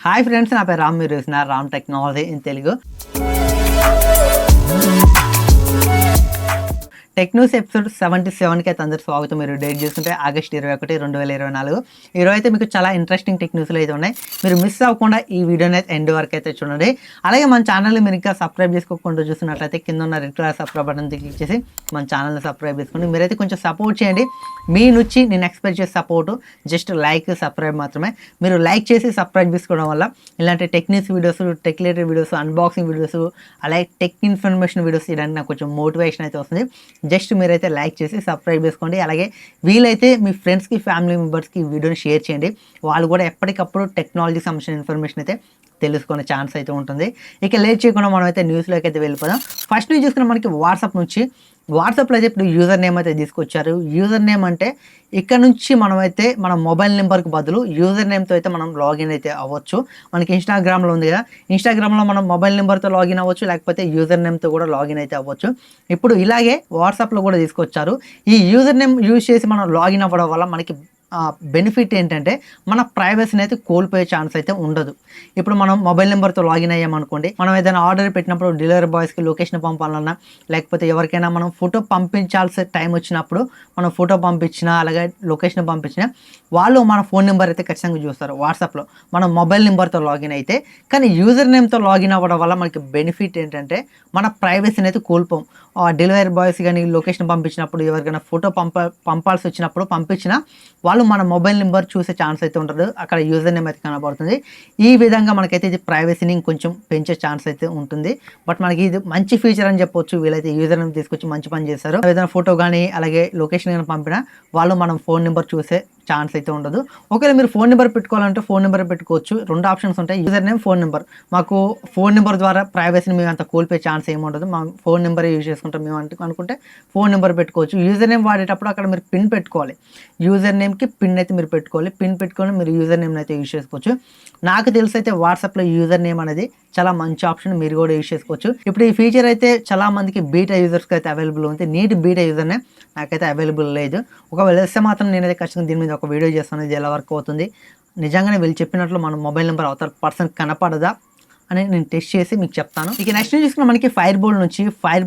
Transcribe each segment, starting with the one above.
Hi friends, నా పేరు రామ్. మీరు చూస్తున్నారు Ram technology in Telugu. Tech news episode 77కి అయితే అందరు స్వాగతం. మీరు డేట్ చూస్తుంటే ఆగస్ట్ 21, 2024. ఈరోజు అయితే మీకు చాలా ఇంట్రెస్టింగ్ టెక్ న్యూస్లు అయితే ఉన్నాయి. మీరు మిస్ అవ్వకుండా ఈ వీడియోని అయితే ఎండ్ వరకు అయితే చూడండి. అలాగే మన ఛానల్ని మీరు ఇంకా సబ్స్క్రైబ్ చేసుకోకుండా చూస్తున్నట్లయితే కింద ఉన్న red colour subscribe button click చేసి మన ఛానల్ని సబ్స్క్రైబ్ చేసుకోండి. మీరైతే కొంచెం సపోర్ట్ చేయండి. మీ నుంచి నేను ఎక్స్పెక్ట్ చేసే సపోర్టు జస్ట్ లైక్, సబ్స్క్రైబ్ మాత్రమే. మీరు లైక్ చేసి సబ్స్క్రైబ్ చేసుకోవడం వల్ల ఇలాంటి tech news videos, tech related videos, unboxing videos, అలాగే టెక్ ఇన్ఫర్మేషన్ వీడియోస్ ఇలాంటి నాకు కొంచెం మోటివేషన్ అయితే వస్తుంది. జస్ట్ మీరైతే లైక్ చేసి సబ్స్క్రైబ్ చేసుకోండి. అలాగే వీలైతే మీ ఫ్రెండ్స్కి, ఫ్యామిలీ మెంబర్స్కి ఈ వీడియోని షేర్ చేయండి. వాళ్ళు కూడా ఎప్పటికప్పుడు టెక్నాలజీకి సంబంధించిన ఇన్ఫర్మేషన్ అయితే తెలుసుకునే ఛాన్స్ అయితే ఉంటుంది. ఇక లేట్ చేయకుండా మనం అయితే న్యూస్లోకి అయితే వెళ్ళిపోదాం. ఫస్ట్ న్యూస్ చూసుకున్న మనకి వాట్సాప్లో అయితే ఇప్పుడు యూజర్ నేమ్ అయితే తీసుకొచ్చారు. యూజర్ నేమ్ అంటే ఇక్కడ నుంచి మనమైతే మన మొబైల్ నెంబర్కి బదులు యూజర్ నేమ్తో అయితే మనం లాగిన్ అయితే అవ్వచ్చు. మనకి ఇన్స్టాగ్రామ్లో ఉంది కదా, ఇన్స్టాగ్రామ్లో మనం మొబైల్ నెంబర్తో లాగిన్ అవ్వచ్చు, లేకపోతే యూజర్ నేమ్తో కూడా లాగిన్ అయితే అవ్వచ్చు. ఇప్పుడు ఇలాగే వాట్సాప్లో కూడా తీసుకొచ్చారు. ఈ యూజర్ నేమ్ యూజ్ చేసి మనం లాగిన్ అవ్వడం వల్ల మనకి బెనిఫిట్ ఏంటంటే మన ప్రైవసీని అయితే కోల్పోయే ఛాన్స్ అయితే ఉండదు. ఇప్పుడు మనం మొబైల్ నెంబర్తో లాగిన్ అయ్యామనుకోండి, మనం ఏదైనా ఆర్డర్ పెట్టినప్పుడు డెలివరీ బాయ్స్కి లొకేషన్ పంపాలన్నా, లేకపోతే ఎవరికైనా మనం ఫోటో పంపించాల్సిన టైం వచ్చినప్పుడు మనం ఫోటో పంపించినా, అలాగే లొకేషన్ పంపించినా వాళ్ళు మన ఫోన్ నెంబర్ అయితే ఖచ్చితంగా చూస్తారు వాట్సాప్లో మనం మొబైల్ నెంబర్తో లాగిన్ అయితే. కానీ యూజర్ నేమ్తో లాగిన్ అవ్వడం వల్ల మనకి బెనిఫిట్ ఏంటంటే మన ప్రైవసీని అయితే కోల్పోం. డెలివరీ బాయ్స్ కానీ లొకేషన్ పంపించినప్పుడు, ఎవరికైనా ఫోటో పంపాల్సి వచ్చినప్పుడు పంపించినా వాళ్ళు మన మొబైల్ నెంబర్ చూసే ఛాన్స్ అయితే ఉంటుంది. అక్కడ యూజర్ నేమ్ అయితే కనబడుతుంది. ఈ విధంగా మనకైతే ఇది ప్రైవసీని ఇంకొంచెం పెంచే ఛాన్స్ అయితే ఉంటుంది. బట్ మనకి ఇది మంచి ఫీచర్ అని చెప్పొచ్చు. వీళ్ళైతే యూజర్ నేమ్ తీసుకొచ్చి మంచి పని చేస్తారు. ఏదైనా ఫోటో కానీ అలాగే లొకేషన్ కానీ పంపినా వాళ్ళు మనం ఫోన్ నెంబర్ చూసే ఛాన్స్ అయితే ఉండదు. ఒకవేళ మీరు ఫోన్ నెంబర్ పెట్టుకోవాలంటే ఫోన్ నెంబర్ పెట్టుకోవచ్చు. రెండు ఆప్షన్స్ ఉంటాయి, యూజర్ నేమ్, ఫోన్ నెంబర్. మాకు ఫోన్ నెంబర్ ద్వారా ప్రైవసీని మేము అంత కోల్పోయే ఛాన్స్ ఏమి ఉండదు, మా ఫోన్ నెంబర్ యూజ్ చేసుకుంటాం మేము అనుకుంటే ఫోన్ నెంబర్ పెట్టుకోవచ్చు. యూజర్ నేమ్ వాడేటప్పుడు అక్కడ మీరు పిన్ పెట్టుకోవాలి. యూజర్ నేమ్కి పిన్ అయితే మీరు పెట్టుకోవాలి. పిన్ పెట్టుకొని మీరు యూజర్ నేమ్ అయితే యూజ్ చేసుకోవచ్చు. నాకు తెలిసి అయితే వాట్సాప్లో యూజర్ నేమ్ అనేది చాలా మంచి ఆప్షన్, మీరు కూడా యూజ్ చేసుకోవచ్చు. ఇప్పుడు ఈ ఫీచర్ అయితే చాలా మందికి బీటా యూజర్స్కి అయితే అవైలబుల్ ఉంది. నీట్ బీటా యూజర్ నేమ్ నాకైతే అవైలబుల్ లేదు. ఒకవేళ వేస్తే మాత్రం నేనైతే ఖచ్చితంగా దీని మీద ఒక వీడియో చేస్తాను, ఇది ఎలా వర్క్ అవుతుంది. నిజంగానే వీళ్ళు చెప్పినట్లు మన మొబైల్ నెంబర్ అవతల పర్సన్ కనపడదా అని నేను టెస్ట్ చేసి మీకు చెప్తాను. ఇక నెక్స్ట్ చూసుకున్న మనకి ఫైర్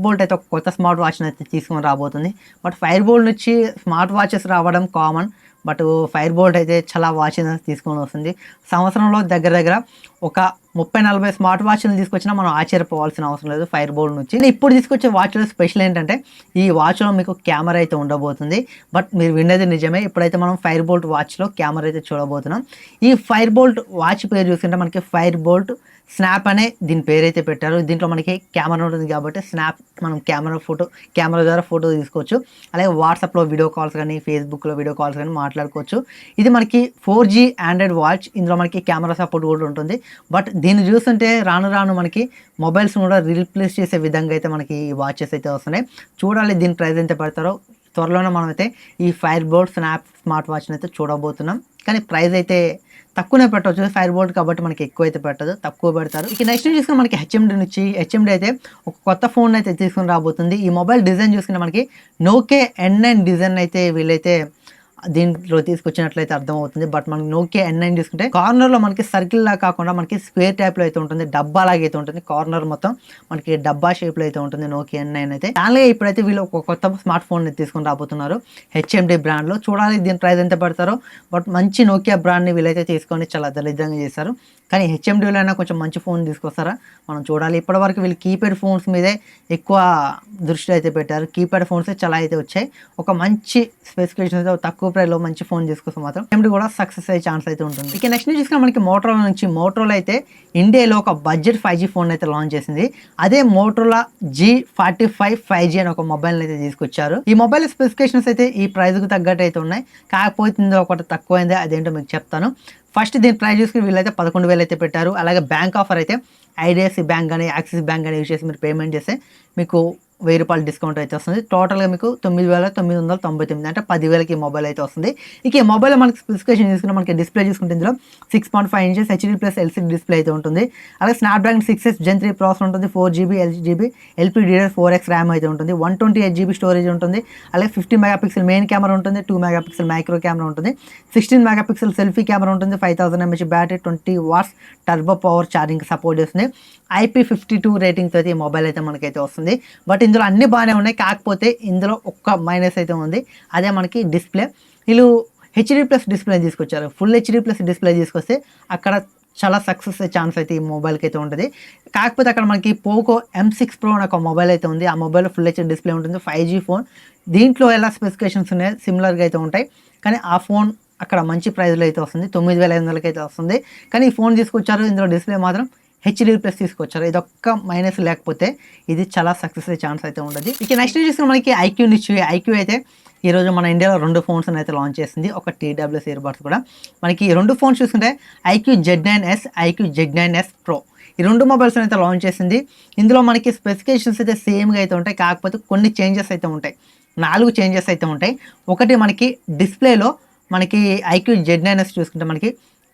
బోల్ట్ అయితే ఒక కొత్త స్మార్ట్ వాచ్ని అయితే తీసుకొని రాబోతుంది. బట్ ఫైర్ బోల్ట్ నుంచి స్మార్ట్ వాచెస్ రావడం కామన్, బట్ ఫైర్ బోల్ట్ అయితే చాలా వాచెస్ తీసుకొని వస్తుంది. సంవత్సరంలో దగ్గర ఒక 30-40 స్మార్ట్ వాచ్లు తీసుకొచ్చినా మనం ఆశ్చర్యపోవాల్సిన అవసరం లేదు ఫైర్ బోల్ట్ నుంచి. ఇప్పుడు తీసుకొచ్చే వాచ్లో స్పెషల్ ఏంటంటే ఈ వాచ్లో మీకు కెమెరా అయితే ఉండబోతుంది. బట్ మీరు విన్నది నిజమే, ఇప్పుడైతే మనం ఫైర్ బోల్ట్ వాచ్లో కెమెరా అయితే చూడబోతున్నాం. ఈ ఫైర్ బోల్ట్ వాచ్ పేరు చూసుకుంటే మనకి ఫైర్ బోల్ట్ స్నాప్ అనే దీని పేరు అయితే పెట్టారు. దీంట్లో మనకి కెమెరా ఉంటుంది కాబట్టి స్నాప్, మనం కెమెరా ద్వారా ఫోటో తీసుకోవచ్చు. అలాగే వాట్సాప్లో వీడియో కాల్స్ కానీ, ఫేస్బుక్లో వీడియో కాల్స్ కానీ మాట్లాడుకోవచ్చు. ఇది మనకి 4G ఆండ్రాయిడ్ వాచ్. ఇందులో మనకి కెమెరా సపోర్ట్ కూడా ఉంటుంది. బట్ దీన్ని చూస్తుంటే రాను మనకి మొబైల్స్ కూడా రీప్లేస్ చేసే విధంగా అయితే మనకి ఈ వాచెస్ అయితే వస్తున్నాయి. చూడాలి దీని ప్రైస్ ఎంత పెడతారో. త్వరలోనే మనమైతే ఈ ఫైర్ బోల్ట్ స్నాప్ స్మార్ట్ వాచ్ని అయితే చూడబోతున్నాం. కానీ ప్రైస్ అయితే తక్కువనే పెట్టవచ్చు, ఫైర్ బోల్ట్ కాబట్టి మనకి ఎక్కువ అయితే పెట్టదు, తక్కువ పెడతారు. ఇక నెక్స్ట్ చూసుకుని మనకి హెచ్ఎండి అయితే ఒక కొత్త ఫోన్ అయితే తీసుకుని రాబోతుంది. ఈ మొబైల్ డిజైన్ చూసుకుంటే మనకి నోకియా N9 డిజైన్ అయితే వీళ్ళైతే దీంట్లో తీసుకొచ్చినట్లయితే అర్థమవుతుంది. బట్ మనకి నోకియా N9 తీసుకుంటే కార్నర్లో మనకి సర్కిల్ లా కాకుండా మనకి స్క్వేర్ టైప్లో అయితే ఉంటుంది, డబ్బా లాగా అయితే ఉంటుంది. కార్నర్ మొత్తం మనకి డబ్బా షేప్లో అయితే ఉంటుంది నోకియా N9 అయితే. అలాగే ఇప్పుడైతే వీళ్ళు ఒక కొత్త స్మార్ట్ ఫోన్ తీసుకొని రాబోతున్నారు హెచ్ఎండి బ్రాండ్లో. చూడాలి దీని ప్రైస్ ఎంత పెడతారో. బట్ మంచి నోకియా బ్రాండ్ని వీళ్ళైతే తీసుకొని చాలా దరిద్రంగా చేశారు. కానీ హెచ్ఎండిలో అయినా కొంచెం మంచి ఫోన్ తీసుకొస్తారా మనం చూడాలి. ఇప్పటివరకు వీళ్ళు కీప్యాడ్ ఫోన్స్ మీదే ఎక్కువ దృష్టి అయితే పెట్టారు. కీప్యాడ్ ఫోన్స్ చాలా అయితే వచ్చాయి. ఒక మంచి స్పెసిఫికేషన్ అయితే తక్కువ ప్రైస్లో మంచి ఫోన్ తీసుకొస్తే మాత్రం హెచ్ఎండి కూడా సక్సెస్ అయ్యే ఛాన్స్ అయితే ఉంటుంది. ఇక నెక్స్ట్ చూసుకున్నా మనకి మోటరోలా అయితే ఇండియాలో ఒక బడ్జెట్ 5G ఫోన్ అయితే లాంచ్ చేసింది. అదే మోటరోలా G45 5G అని ఒక మొబైల్ అయితే తీసుకొచ్చారు. ఈ మొబైల్ స్పెసిఫికేషన్స్ అయితే ఈ ప్రైస్కి తగ్గట్టు అయితే ఉన్నాయి. కాకపోతే ఇందులో ఒకటి తక్కువైంది, అదేంటో మీకు చెప్తాను. ఫస్ట్ దీని ప్రైస్ చూసుకుని వీళ్ళైతే 11,000 అయితే పెట్టారు. అలాగే బ్యాంక్ ఆఫర్ అయితే ఐడిఎఫ్సి బ్యాంక్ కానీ, యాక్సిస్ బ్యాంక్ కానీ యూజ్ చేసి మీరు పేమెంట్ చేస్తే మీకు రూపాయలు డిస్కౌంట్ అయితే వస్తుంది. టోటల్గా మీకు 9,999 అంటే 10,000కి ఈ మొబైల్ అయితే వస్తుంది. ఇక ఈ మొబైల్ మనకి స్పెసిఫికేషన్ చూసుకుంటే మనకి డిస్ప్లే చూసుకుంటే ఇందులో 6.5 inches HD plus LCD display అయితే ఉంటుంది. అలాగే స్నాప్డ్రాగన్ 6S Gen 3 ప్రాసెసర్ ఉంటుంది. 4GB LPDDR4X ర్యామ్ అయితే ఉంటుంది. 128GB స్టోరేజ్ ఉంటుంది. అలాగే 50 మెగాపిక్సెల్ మెయిన్ కెమెరా ఉంటుంది. 2 మెగాపిక్సెల్ మైక్రో కెమెరా ఉంటుంది. 16 మెగాపిక్సెల్ సెల్ఫీ కెమెరా ఉంటుంది. 5000 mAh battery, 20 watts turbo power charging support చేస్తుంది. IP52 రేటింగ్తో అయితే ఈ మొబైల్ అయితే మనకైతే వస్తుంది. బట్ ఇందులో అన్ని బాగానే ఉన్నాయి, కాకపోతే ఇందులో ఒక్క మైనస్ అయితే ఉంది. అదే మనకి డిస్ప్లే. వీళ్ళు హెచ్డీ ప్లస్ డిస్ప్లే తీసుకొచ్చారు. ఫుల్ హెచ్డీ ప్లస్ డిస్ప్లే తీసుకొస్తే అక్కడ చాలా సక్సెస్ అయ్యే ఛాన్స్ అయితే ఈ మొబైల్కి అయితే ఉంటుంది. కాకపోతే అక్కడ మనకి పోకో M6 Pro అనే ఒక మొబైల్ అయితే ఉంది. ఆ మొబైల్లో ఫుల్ హెచ్డీ డిస్ప్లే ఉంటుంది. 5G phone. దీంట్లో ఎలా స్పెసిఫికేషన్స్ ఉన్నాయో సిమిలర్గా అయితే ఉంటాయి, కానీ ఆ ఫోన్ అక్కడ మంచి ప్రైస్లో అయితే వస్తుంది. 9,500కి అయితే వస్తుంది. కానీ ఈ ఫోన్ తీసుకొచ్చారు, ఇందులో డిస్ప్లే మాత్రం హెచ్డీ ప్లస్ తీసుకొచ్చారు. ఇదొక్క మైనస్, లేకపోతే ఇది చాలా సక్సెస్ అయ్యే ఛాన్స్ అయితే ఉంటుంది. ఇక నెక్స్ట్ చూసుకుని మనకి ఐక్యూ నిచ్చు. ఐక్యూ అయితే ఈరోజు మన ఇండియాలో 2 ఫోన్స్ అయితే లాంచ్ చేసింది. ఒక TWS ఇయర్ బడ్స్ కూడా. మనకి ఈ 2 ఫోన్స్ చూసుకుంటే IQ Z9s, IQ Z9s Pro, ఈ 2 మొబైల్స్ అయితే లాంచ్ చేసింది. ఇందులో మనకి స్పెసిఫికేషన్స్ అయితే సేమ్గా అయితే ఉంటాయి, కాకపోతే కొన్ని చేంజెస్ అయితే ఉంటాయి. 4 చేంజెస్ అయితే ఉంటాయి. ఒకటి మనకి డిస్ప్లేలో మనకి IQ Z9s చూసుకుంటే మనకి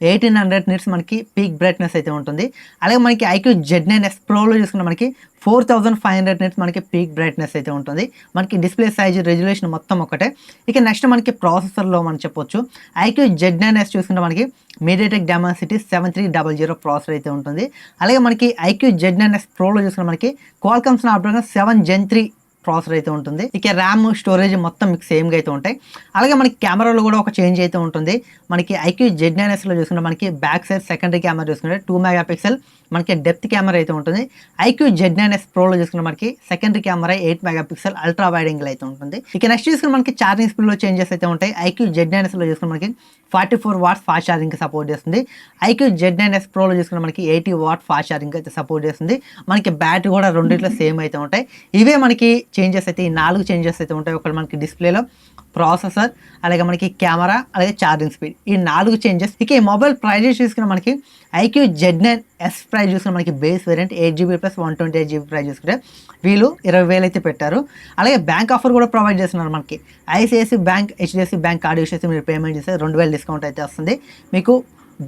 1800 నిట్స్ మనకి పీక్ బ్రైట్నెస్ అయితే ఉంటుంది. అలాగే మనకి IQ Z9s Proలో చూసుకుంటే మనకి 4500 నిట్స్ మనకి పీక్ బ్రైట్నెస్ అయితే ఉంటుంది. మనకి డిస్ప్లే సైజ్, రెజల్యూషన్ మొత్తం ఒకటే. ఇక నెక్స్ట్ మనకి ప్రాసెసర్లో మనం చెప్పొచ్చు IQ Z9s చూసుకుంటే మనకి MediaTek Dimensity 7300 ప్రాసెసర్ అయితే ఉంటుంది. అలాగే మనకి IQ Z9s Proలో చూసుకుంటే మనకి Qualcomm Snapdragon 7 Gen 3 ప్రాసెసర్ అయితే ఉంటుంది. ఇక ర్యామ్, స్టోరేజ్ మొత్తం మీకు సేమ్గా అయితే ఉంటాయి. అలాగే మనకి కెమెరాలో కూడా ఒక చేంజ్ అయితే ఉంటుంది. మనకి IQ Z9sలో చూసుకుంటే మనకి బ్యాక్ సైడ్ సెకండరీ కెమెరా చూసుకుంటే 2 మెగాపిక్సెల్ మనకి డెప్త్ కెమెరా అయితే ఉంటుంది. IQ Z9s Proలో చూసుకుంటే మనకి secondary camera 8 megapixel ultra wide angle అయితే ఉంటుంది. ఇక నెక్స్ట్ చూసుకుంటే మనకి ఛార్జింగ్ స్పీడ్లో చేంజెస్ అయితే ఉంటాయి. IQ Z9sలో చూసుకుంటే మనకి 44 వాట్స్ ఫాస్ట్ ఛార్జింగ్కి సపోర్ట్ చేస్తుంది. IQ Z9s Proలో చూసుకుంటే మనకి 80 వాట్ ఫాస్ట్ ఛార్జింగ్ అయితే సపోర్ట్ చేస్తుంది. మనకి బ్యాటరీ కూడా రెండిట్లో సేమ్ అయితే ఉంటాయి. ఇవే మనకి చేంజెస్ అయితే, ఈ 4 చేంజెస్ అయితే ఉంటాయి. ఒకటి మనకి డిస్ప్లేలో, ప్రాసెసర్, అలాగే మనకి కెమెరా, అలాగే ఛార్జింగ్ స్పీడ్, ఈ 4 చేంజెస్. ఇక ఈ మొబైల్ ప్రైజెస్ చూసుకున్న మనకి IQ Z9s ప్రైస్ చూసుకున్న మనకి base variant 8GB plus 128GB price చూసుకుంటే వీళ్ళు 20,000 అయితే పెట్టారు. అలాగే బ్యాంక్ ఆఫర్ కూడా ప్రొవైడ్ చేస్తున్నారు. మనకి ICICI bank, HDFC bank card use చేసి మీరు పేమెంట్ చేస్తే 2,000 డిస్కౌంట్ అయితే వస్తుంది. మీకు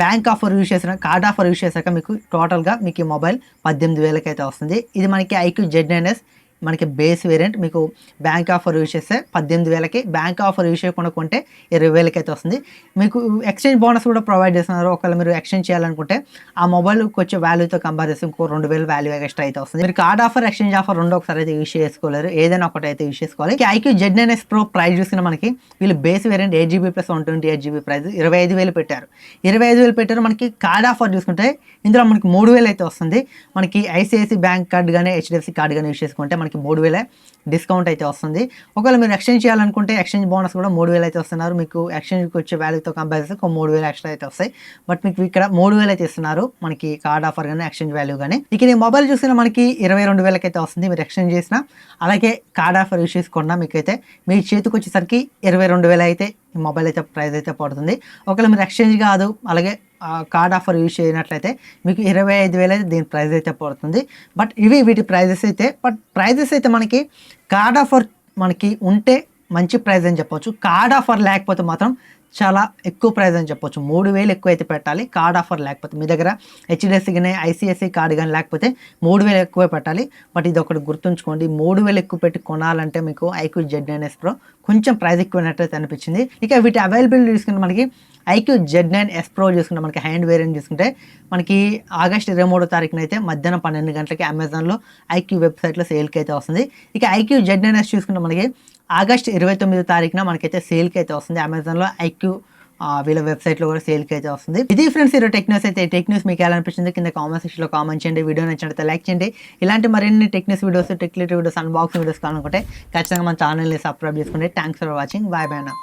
బ్యాంక్ ఆఫర్ యూస్ చేసిన, కార్డ్ ఆఫర్ యూస్ చేశాక మీకు టోటల్గా మీకు ఈ మొబైల్ 18,000కి అయితే వస్తుంది. ఇది మనకి IQ Z9s మనకి బేస్ వేరియంట్. మీకు బ్యాంక్ ఆఫర్ యూస్ చేస్తే 18,000కి, బ్యాంక్ ఆఫర్ యూస్ చేయకుండా కొంటే 20,000కి అయితే వస్తుంది. మీకు ఎక్స్చేంజ్ బోనస్ కూడా ప్రొవైడ్ చేస్తున్నారు. ఒకవేళ మీరు ఎక్స్చేంజ్ చేయాలనుకుంటే ఆ మొబైల్కి వచ్చే వాల్యూతో కంపేర్ చేస్తే ఇంకో 2,000 వాల్యూ ఎక్స్ట్రా అయితే వస్తుంది. మీరు కార్డ్ ఆఫర్, ఎక్స్చేంజ్ ఆఫర్ రెండు ఒకసారి అయితే యూస్ చేసుకోలేరు, ఏదైనా ఒకటి అయితే యూస్ చేసుకోవాలి. IQ Z9s Pro ప్రైస్ చూసిన మనకి వీళ్ళు base variant 8GB plus 128GB price 25,000 పెట్టారు. 25,000 పెట్టారు. మనకి కార్డ్ ఆఫర్ చూసుకుంటే ఇందులో మనకి 3,000 అయితే వస్తుంది. మనకి ICICI బ్యాంక్ కార్డు కానీ, HDFC కార్డు కానీ యూస్ చేసుకుంటే మనకి 3,000 డిస్కౌంట్ అయితే వస్తుంది. ఒకవేళ మీరు ఎక్స్చేంజ్ చేయాలనుకుంటే ఎక్స్చేంజ్ బోనస్ కూడా 3,000 అయితే వస్తున్నారు. మీకు ఎక్స్చేంజ్కి వచ్చే వాల్యూతో కంపేర్ చేస్తే 3,000 ఎక్స్ట్రా అయితే వస్తాయి. బట్ మీకు ఇక్కడ 3,000 అయితే ఇస్తున్నారు మనకి కార్డ్ ఆఫర్ కానీ, ఎక్స్చేంజ్ వాల్యూ కానీ. ఇక ఈ మొబైల్ చూసినా మనకి 22,000కి అయితే వస్తుంది. మీరు ఎక్స్చేంజ్ చేసినా, అలాగే కార్డ్ ఆఫర్ యూస్ చేసుకున్నా మీకైతే మీ చేతికి వచ్చేసరికి 22,000 అయితే ఈ మొబైల్ అయితే ప్రైస్ అయితే పడుతుంది. ఒకవేళ మీరు ఎక్స్చేంజ్ కాదు, అలాగే కార్డ్ ఆఫర్ యూజ్ చేయనట్లయితే మీకు 25,000 అయితే దీని ప్రైస్ అయితే పడుతుంది. బట్ ఇవి వీటి ప్రైజెస్ అయితే. బట్ ప్రైజెస్ అయితే మనకి కార్డ్ ఆఫర్ మనకి ఉంటే మంచి ప్రైస్ అని చెప్పొచ్చు. కార్డ్ ఆఫర్ లేకపోతే మాత్రం చాలా ఎక్కువ ప్రైస్ అని చెప్పొచ్చు. 3,000 ఎక్కువ అయితే పెట్టాలి కార్డ్ ఆఫర్ లేకపోతే. మీ దగ్గర HDFC కానీ, ICICI కార్డు కానీ లేకపోతే 3,000 ఎక్కువే పెట్టాలి. బట్ ఇది ఒకటి గుర్తుంచుకోండి, 3,000 ఎక్కువ పెట్టి కొనాలంటే మీకు IQ Z9s Pro కొంచెం ప్రైస్ ఎక్కువైనట్లయితే అనిపించింది. ఇక వీటి అవైలబిలిటీ చూసుకుంటే మనకి IQ Z9s Pro చూసుకుంటే మనకి హ్యాండ్ వేరియంట్ చూసుకుంటే మనకి ఆగస్టు 23వ తారీఖున అయితే మధ్యాహ్నం 12 గంటలకి అమెజాన్లో IQ వెబ్సైట్లో సేల్కి అయితే వస్తుంది. ఇక IQ Z9s చూసుకుంటే మనకి ఆగస్టు 29వ తారీఖున మనకైతే సేల్కి అయితే వస్తుంది. అమెజాన్లో IQ వీళ్ళ వెబ్సైట్లో కూడా సేల్కి అయితే వస్తుంది. ఇది ఫ్రెండ్స్ ఈరోజు టెక్ న్యూస్ అయితే. టెక్ న్యూస్ మీకు ఎలా అనిపించింది కింద కామెంట్ సెక్షన్లో కామెంట్ చేయండి. వీడియో నచ్చినట్లయితే లైక్ చేయండి. ఇలాంటి మరిన్ని tech news videos, tech related videos, unboxing videos కావాలనుకుంటే ఖచ్చితంగా మన ఛానల్ని సబ్స్క్రైబ్ చేసుకోండి. Thanks for watching. Bye bye.